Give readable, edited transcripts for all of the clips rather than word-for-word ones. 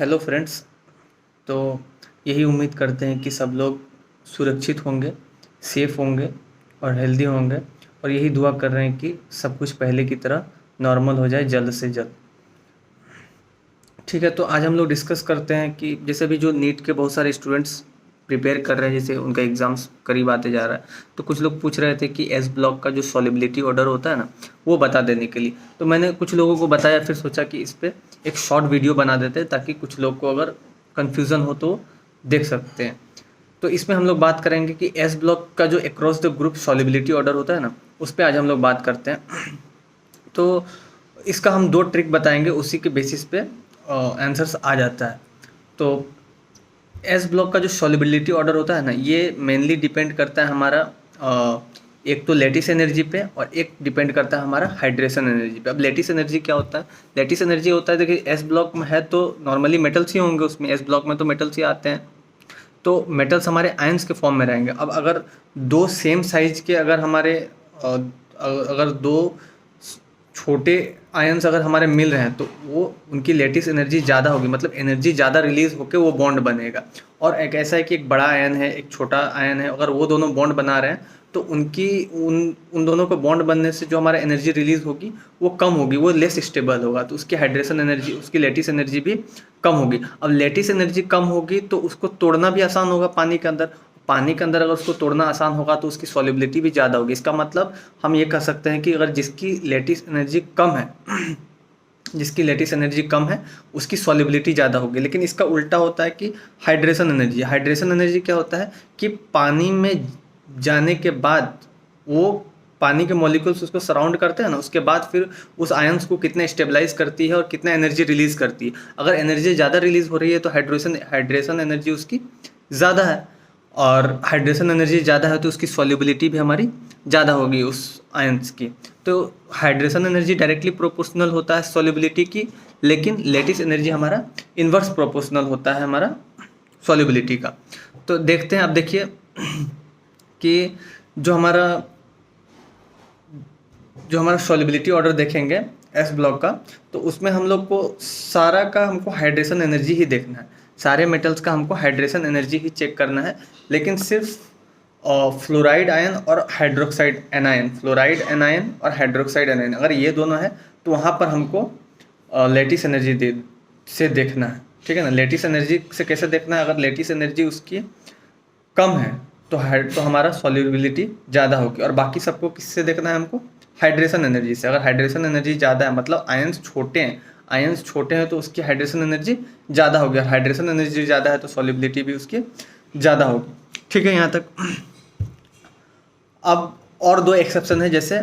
Hello friends. तो यही उम्मीद करते हैं कि सब लोग सुरक्षित होंगे, सेफ होंगे और हेल्दी होंगे, और यही दुआ कर रहे हैं कि सब कुछ पहले की तरह नॉर्मल हो जाए जल्द से जल्द। ठीक है, तो आज हम लोग डिस्कस करते हैं कि जैसे अभी जो नीट के बहुत सारे स्टूडेंट्स प्रिपेयर कर रहे हैं, जैसे उनका एग्ज़ाम्स करीब आते जा रहा है, तो कुछ लोग पूछ रहे थे कि एस ब्लॉक का जो सॉलिबिलिटी ऑर्डर होता है ना, वो बता देने के लिए। तो मैंने कुछ लोगों को बताया, फिर सोचा कि इस पर एक शॉर्ट वीडियो बना देते हैं ताकि कुछ लोग को अगर कन्फ्यूज़न हो तो देख सकते हैं। तो इसमें हम लोग बात करेंगे कि एस ब्लॉक का जो across the group solubility order होता है ना, उस पर आज हम लोग बात करते हैं। तो इसका हम दो ट्रिक बताएंगे, उसी के बेसिस पे आंसर्स आ जाता है। तो एस ब्लॉक का जो सॉलिबिलिटी ऑर्डर होता है ना, ये मेनली डिपेंड करता है हमारा एक तो लेटिस एनर्जी पे, और एक डिपेंड करता है हमारा हाइड्रेशन एनर्जी पे। अब लेटिस एनर्जी क्या होता है? लेटिस एनर्जी होता है, देखिए एस ब्लॉक में है तो नॉर्मली मेटल्स ही होंगे उसमें, एस ब्लॉक में तो मेटल्स ही आते हैं, तो मेटल्स हमारे आयंस के फॉर्म में रहेंगे। अब अगर दो सेम साइज के अगर हमारे अगर दो छोटे आयंस अगर हमारे मिल रहे हैं तो वो उनकी लेटिस एनर्जी ज़्यादा होगी, मतलब एनर्जी ज़्यादा रिलीज होकर वो बॉन्ड बनेगा। और एक ऐसा है कि एक बड़ा आयन है, एक छोटा आयन है, अगर वो दोनों बॉन्ड बना रहे हैं तो उनकी उन उन दोनों को बॉन्ड बनने से जो हमारा एनर्जी रिलीज होगी वो कम होगी, वो लेस स्टेबल होगा, तो उसकी हाइड्रेशन एनर्जी, उसकी लेटिस एनर्जी भी कम होगी। अब लेटिस एनर्जी कम होगी तो उसको तोड़ना भी आसान होगा पानी के अंदर। पानी के अंदर अगर उसको तोड़ना आसान होगा तो उसकी सॉल्युबिलिटी भी ज़्यादा होगी। इसका मतलब हम ये कह सकते हैं कि अगर जिसकी लेटिस एनर्जी कम है जिसकी लेटिस एनर्जी कम है उसकी सॉल्युबिलिटी ज़्यादा होगी। लेकिन इसका उल्टा होता है कि हाइड्रेशन एनर्जी क्या होता है कि पानी में जाने के बाद वो पानी के मॉलिक्यूल्स उसको सराउंड करते हैं ना, उसके बाद फिर उस आयंस को कितना स्टेबलाइज करती है और कितना एनर्जी रिलीज करती है। अगर एनर्जी ज़्यादा रिलीज हो रही है तो हाइड्रेशन एनर्जी उसकी ज़्यादा है, और हाइड्रेशन एनर्जी ज़्यादा है तो उसकी सॉल्युबिलिटी भी हमारी ज़्यादा होगी उस आयंस की। तो हाइड्रेशन एनर्जी डायरेक्टली प्रोपोर्शनल होता है सॉल्युबिलिटी की, लेकिन लेटिस एनर्जी हमारा इन्वर्स प्रोपोर्शनल होता है हमारा सॉल्युबिलिटी का। तो देखते हैं, अब देखिए कि जो हमारा सॉल्युबिलिटी ऑर्डर देखेंगे एस ब्लॉक का, तो उसमें हम लोग को सारा का हमको हाइड्रेशन एनर्जी ही देखना है, सारे मेटल्स का हमको हाइड्रेशन एनर्जी ही चेक करना है। लेकिन सिर्फ फ्लोराइड आयन और हाइड्रोक्साइड एनायन, फ्लोराइड एनायन और हाइड्रोक्साइड एनायन, अगर ये दोनों है तो वहाँ पर हमको लेटिस एनर्जी से देखना है। ठीक है ना, लेटिस एनर्जी से कैसे देखना है? अगर लेटिस एनर्जी उसकी कम है तो हमारा सॉल्युबिलिटी ज़्यादा होगी, और बाकी सबको किससे देखना है हमको? हाइड्रेशन एनर्जी से। अगर हाइड्रेशन एनर्जी ज़्यादा है मतलब आयंस छोटे हैं तो उसकी हाइड्रेशन एनर्जी ज़्यादा होगी, और हाइड्रेशन एनर्जी ज़्यादा है तो सॉल्युबिलिटी भी उसकी ज़्यादा होगी। ठीक है यहाँ तक। अब और दो एक्सेप्शन है, जैसे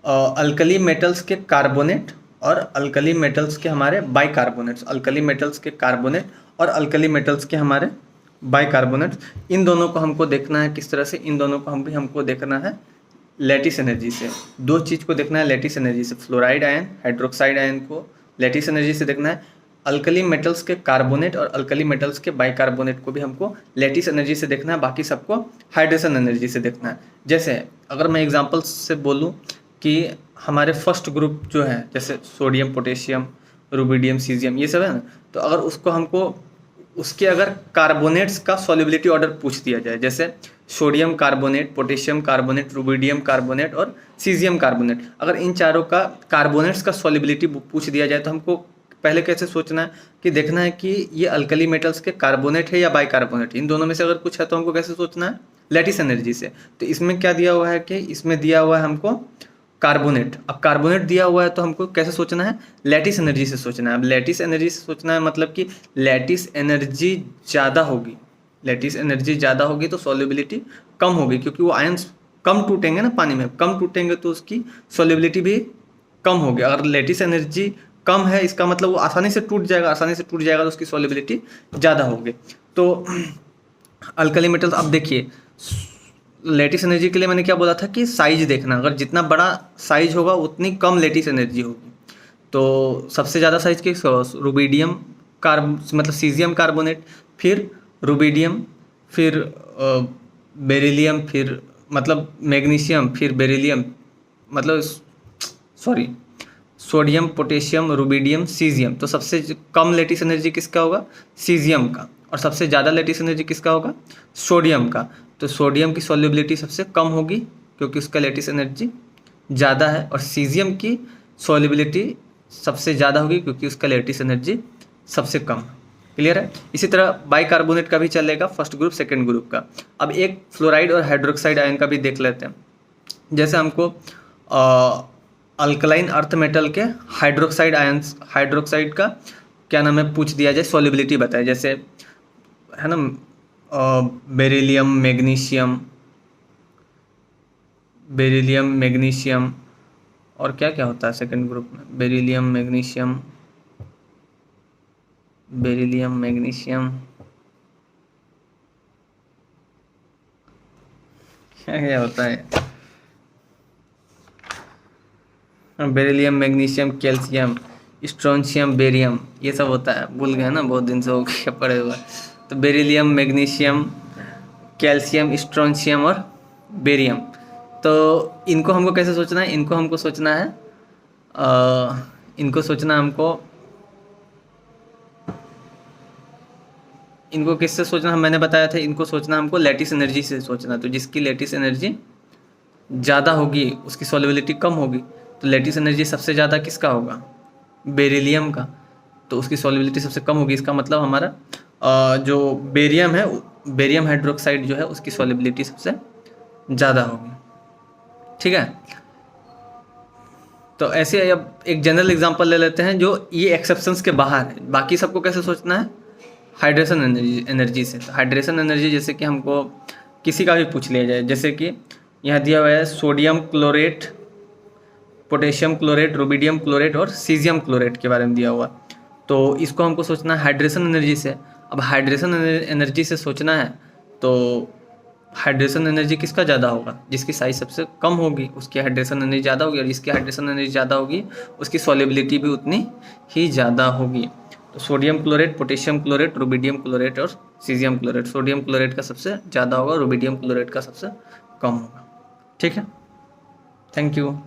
अल्कली मेटल्स के कार्बोनेट और अल्कली मेटल्स के हमारे बाइकार्बोनेट्स, अल्कली मेटल्स के कार्बोनेट और अल्कली मेटल्स के हमारे बाइकार्बोनेट्स, इन दोनों को हमको देखना है किस तरह से? इन दोनों को हमको देखना है लेटिस एनर्जी से। दो चीज़ को देखना है लेटिस एनर्जी से, फ्लोराइड आयन, हाइड्रोक्साइड आयन को लेटिस एनर्जी से देखना है। अल्कली मेटल्स के कार्बोनेट और अल्कली मेटल्स के बाइकार्बोनेट को भी हमको लेटिस एनर्जी से देखना है, बाकी सबको हाइड्रेशन एनर्जी से देखना है। जैसे अगर मैं एग्जांपल से बोलूं कि हमारे फर्स्ट ग्रुप जो है, जैसे सोडियम, पोटेशियम, रुबिडियम, सीजियम, ये सब है ना, तो अगर उसको हमको उसके अगर कार्बोनेट्स का सॉल्युबिलिटी ऑर्डर पूछ दिया जाए, जैसे sodium carbonate, potassium carbonate, rubidium carbonate और सीजियम कार्बोनेट, अगर इन चारों का कार्बोनेट्स का सॉल्युबिलिटी पूछ दिया जाए तो हमको पहले कैसे सोचना है कि देखना है कि ये अल्कली मेटल्स के कार्बोनेट है या बाइकार्बोनेट है। इन दोनों में से अगर कुछ है तो हमको कैसे सोचना है? लेटिस एनर्जी से। तो इसमें क्या दिया हुआ है कि इसमें दिया हुआ है हमको कार्बोनेट। अब कार्बोनेट दिया हुआ है तो हमको कैसे सोचना है? लेटिस एनर्जी से सोचना है। अब लेटिस एनर्जी से सोचना है मतलब कि लेटिस एनर्जी ज़्यादा होगी, लेटिस एनर्जी ज़्यादा होगी तो सॉल्युबिलिटी कम होगी, क्योंकि वो आयंस कम टूटेंगे ना पानी में, कम टूटेंगे तो उसकी सॉल्युबिलिटी भी कम होगी। अगर लेटिस एनर्जी कम है इसका मतलब वो आसानी से टूट जाएगा तो उसकी सॉल्युबिलिटी ज़्यादा होगी। तो अल्कली मेटल्स, अब देखिए लेटिस एनर्जी के लिए मैंने क्या बोला था कि साइज देखना, अगर जितना बड़ा साइज होगा उतनी कम लेटिस एनर्जी होगी। तो सबसे ज़्यादा साइज के रुबिडियम मतलब सीजियम कार्बोनेट, फिर रुबिडियम, फिर बेरिलियम, फिर मतलब मैग्नीशियम, फिर बेरिलियम, मतलब sorry sodium, potassium, rubidium, caesium. तो सबसे कम लेटिस एनर्जी किसका होगा? सीजियम का। और सबसे ज़्यादा लेटिस एनर्जी किसका होगा? सोडियम का। तो सोडियम की सॉल्युबिलिटी सबसे कम होगी क्योंकि उसका लेटिस एनर्जी ज़्यादा है, और सीजियम की सॉल्युबिलिटी सबसे ज़्यादा होगी क्योंकि उसका लेटिस एनर्जी सबसे कम है। क्लियर है? इसी तरह बाइकार्बोनेट का भी चलेगा, फर्स्ट ग्रुप सेकेंड ग्रुप का। अब एक फ्लोराइड और हाइड्रोक्साइड आयन का भी देख लेते हैं। जैसे हमको अल्कलाइन अर्थ मेटल के हाइड्रोक्साइड का क्या नाम है पूछ दिया जाए, सॉल्युबिलिटी बताए, जैसे है ना बेरिलियम, मैग्नीशियम और क्या क्या होता है सेकंड ग्रुप में? बेरिलियम, मैग्नीशियम क्या क्या होता है? Beryllium, magnesium, calcium, strontium, barium, ये सब होता है। भूल गए ना, बहुत दिन से हो गया पड़े हुआ। तो बेरिलियम, मैग्नीशियम, कैल्शियम, स्ट्रोंशियम और बेरियम। तो इनको हमको कैसे सोचना है? इनको किससे सोचना है? मैंने बताया था, इनको सोचना हमको लैटिस एनर्जी से सोचना। तो जिसकी लैटिस एनर्जी ज़्यादा होगी उसकी सॉल्युबिलिटी कम होगी। तो लैटिस एनर्जी सबसे ज़्यादा किसका होगा? बेरिलियम का। तो उसकी सॉल्युबिलिटी सबसे कम होगी। इसका मतलब हमारा जो बेरियम है, बेरियम हाइड्रोक्साइड जो है, उसकी सॉल्युबिलिटी सबसे ज़्यादा होगी। ठीक है? तो ऐसे अब एक जनरल एग्जांपल ले लेते हैं जो ये एक्सेप्शंस के बाहर है। बाकी सबको कैसे सोचना है? हाइड्रेशन एनर्जी से। तो हाइड्रेशन एनर्जी जैसे कि हमको किसी का भी पूछ लिया जाए, जैसे कि यहाँ दिया हुआ है sodium chlorate, potassium chlorate, rubidium chlorate और सीजियम क्लोरेट के बारे में दिया हुआ। तो इसको हमको सोचना है हाइड्रेशन एनर्जी से। अब हाइड्रेशन एनर्जी से सोचना है तो हाइड्रेशन एनर्जी किसका ज़्यादा होगा? जिसकी साइज सबसे कम होगी उसकी हाइड्रेशन एनर्जी ज़्यादा होगी, और जिसकी हाइड्रेशन एनर्जी ज़्यादा होगी उसकी सॉल्युबिलिटी भी उतनी ही ज़्यादा होगी। तो sodium chlorate, potassium chlorate, rubidium chlorate और सीजियम क्लोरेट। सोडियम क्लोरेट का सबसे ज़्यादा होगा, रुबिडियम क्लोरेट का सबसे कम होगा। ठीक है? Thank you.